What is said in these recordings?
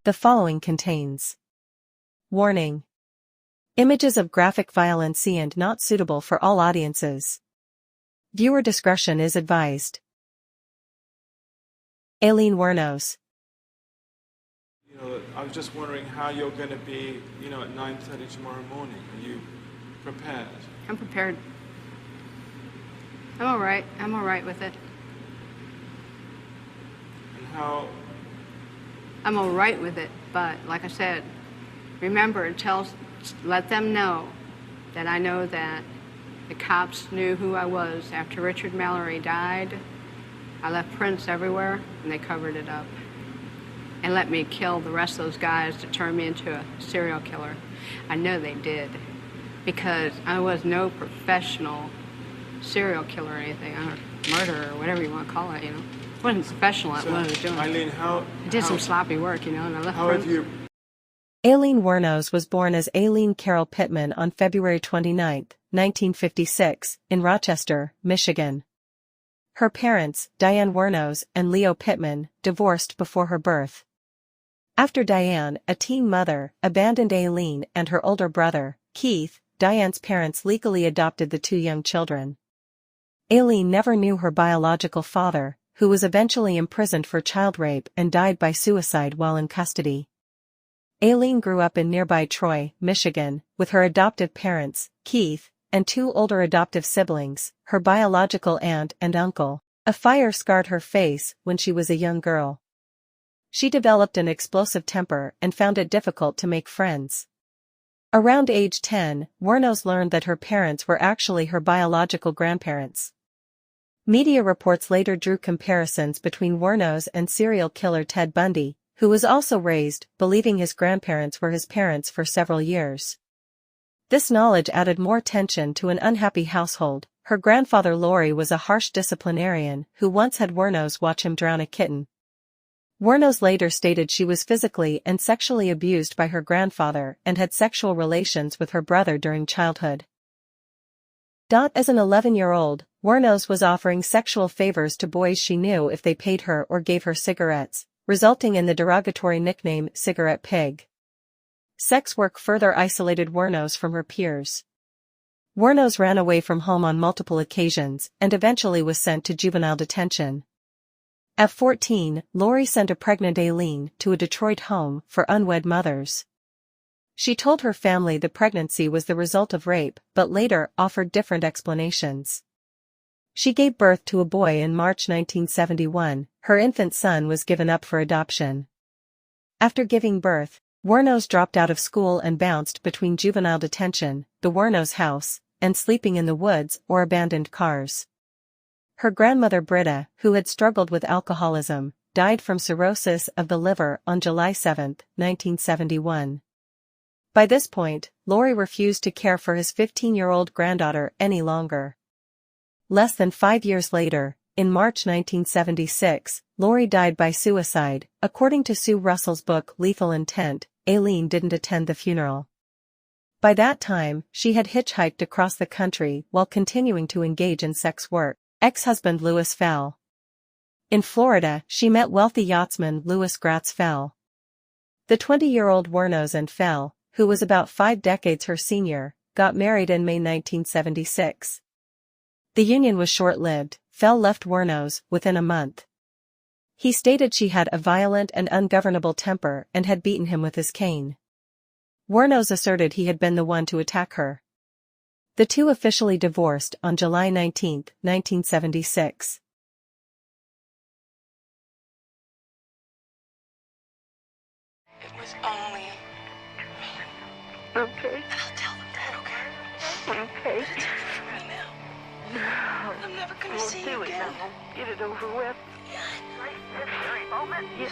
The following contains warning. Images of graphic violence and not suitable for all audiences. Viewer discretion is advised. Aileen Wuornos. I was just wondering how you're going to be, at 9:30 tomorrow morning. Are you prepared? I'm prepared. I'm all right. I'm all right with it. And how? I'm all right with it, but like I said, remember, let them know that I know that the cops knew who I was. After Richard Mallory died, I left prints everywhere, and they covered it up. And let me kill the rest of those guys to turn me into a serial killer. I know they did, because I was no professional serial killer or anything, or murderer, or whatever you want to call it, It wasn't professional at what I was doing. Eileen, I did some sloppy work, and I left prints. Aileen Wuornos was born as Aileen Carol Pittman on February 29, 1956, in Rochester, Michigan. Her parents, Diane Wuornos and Leo Pittman, divorced before her birth. After Diane, a teen mother, abandoned Aileen and her older brother, Keith, Diane's parents legally adopted the two young children. Aileen never knew her biological father, who was eventually imprisoned for child rape and died by suicide while in custody. Aileen grew up in nearby Troy, Michigan, with her adoptive parents, Keith, and two older adoptive siblings, her biological aunt and uncle. A fire scarred her face when she was a young girl. She developed an explosive temper and found it difficult to make friends. Around age 10, Wuornos learned that her parents were actually her biological grandparents. Media reports later drew comparisons between Wuornos and serial killer Ted Bundy, who was also raised, believing his grandparents were his parents for several years. This knowledge added more tension to an unhappy household. Her grandfather Laurie was a harsh disciplinarian who once had Wuornos watch him drown a kitten. Wuornos later stated she was physically and sexually abused by her grandfather and had sexual relations with her brother during childhood. As an 11-year-old, Wuornos was offering sexual favors to boys she knew if they paid her or gave her cigarettes, resulting in the derogatory nickname Cigarette Pig. Sex work further isolated Wuornos from her peers. Wuornos ran away from home on multiple occasions and eventually was sent to juvenile detention. At 14, Laurie sent a pregnant Aileen to a Detroit home for unwed mothers. She told her family the pregnancy was the result of rape, but later offered different explanations. She gave birth to a boy in March 1971. Her infant son was given up for adoption. After giving birth, Wuornos dropped out of school and bounced between juvenile detention, the Wuornos house, and sleeping in the woods or abandoned cars. Her grandmother Britta, who had struggled with alcoholism, died from cirrhosis of the liver on July 7, 1971. By this point, Laurie refused to care for his 15-year-old granddaughter any longer. Less than 5 years later, in March 1976, Laurie died by suicide. According to Sue Russell's book Lethal Intent, Aileen didn't attend the funeral. By that time, she had hitchhiked across the country while continuing to engage in sex work. Ex-husband Louis Fell. In Florida, she met wealthy yachtsman Louis Gratz Fell. The 20-year-old Wuornos and Fell, who was about 5 decades her senior, got married in May 1976. The union was short-lived. Fell left Wuornos within a month. He stated she had a violent and ungovernable temper and had beaten him with his cane. Wuornos asserted he had been the one to attack her. The two officially divorced on July 19, 1976. It was only me. Okay. And I'll tell them that, okay? Okay. It's over for me now. No. I'm never gonna We'll see do you it again. now. Get it over with. Yeah. Right this very moment. Yes.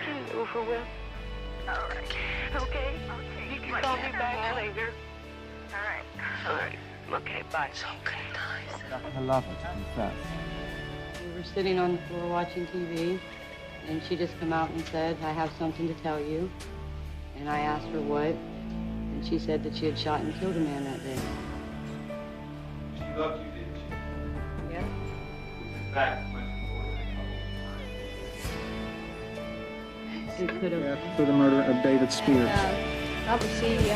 Get it over with. All right. Okay? Okay. You can call me back later. All right. Okay, bye. So I'm gonna die. I love her, to confess. We were sitting on the floor watching TV, and she just come out and said, I have something to tell you. And I asked her what, and she said that she had shot and killed a man that day. She loved you, didn't she? Yeah. In fact, much more than a couple of times. it could have. For the murder of David Spears. Obviously,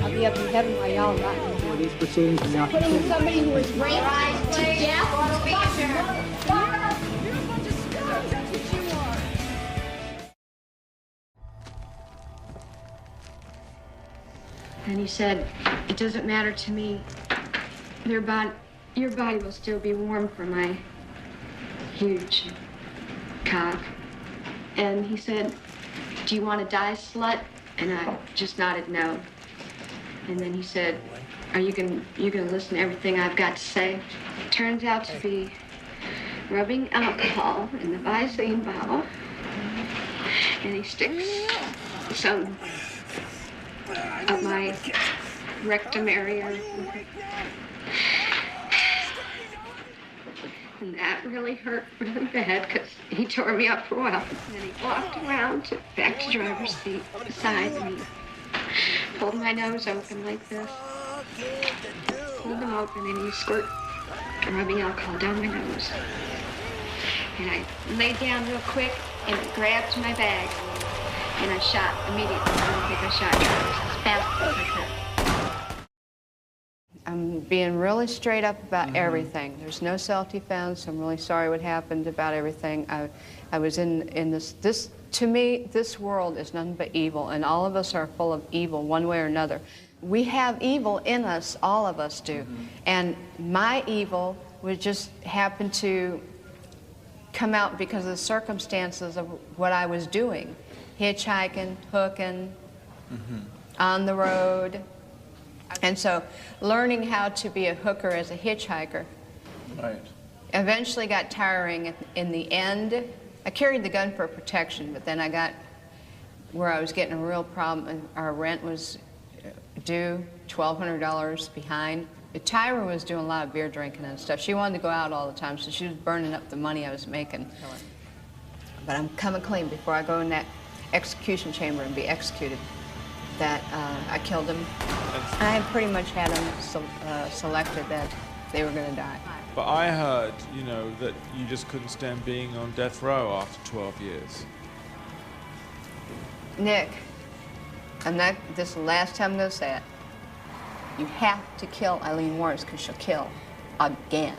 I'll be up in heaven while y'all rotting. For these proceedings are now Putting concluded. somebody who was raped to death. And he said, it doesn't matter to me. Your body will still be warm for my huge cock. And he said, do you want to die, slut? And I just nodded no. And then he said, are you gonna listen to everything I've got to say? It turns out to be rubbing alcohol in the Visine bottle. And he sticks some of my rectum area. And that really hurt really bad because he tore me up for a while. And then he walked around back to driver's seat beside me, pulled my nose open like this, pulled them open, and he squirt rubbing alcohol down my nose. And I laid down real quick and grabbed my bag. And I shot immediately. I don't think I shot Travis as fast as I could. I'm being really straight up about everything. There's no self-defense. I'm really sorry what happened about everything. I was in this, to me, this world is nothing but evil, and all of us are full of evil one way or another. We have evil in us, all of us do. And my evil would just happen to come out because of the circumstances of what I was doing. Hitchhiking, hooking, on the road. And so learning how to be a hooker as a hitchhiker eventually got tiring. In the end, I carried the gun for protection, but then I got where I was getting a real problem, and our rent was due, $1,200 behind. Tyra was doing a lot of beer drinking and stuff. She wanted to go out all the time, so she was burning up the money I was making. But I'm coming clean before I go in that execution chamber and be executed, that I killed him. I pretty much had them selected that they were going to die. But I heard, you know, that you just couldn't stand being on death row after 12 years. Nick, this is the last time I'm going to say it. You have to kill Aileen Wuornos because she'll kill again.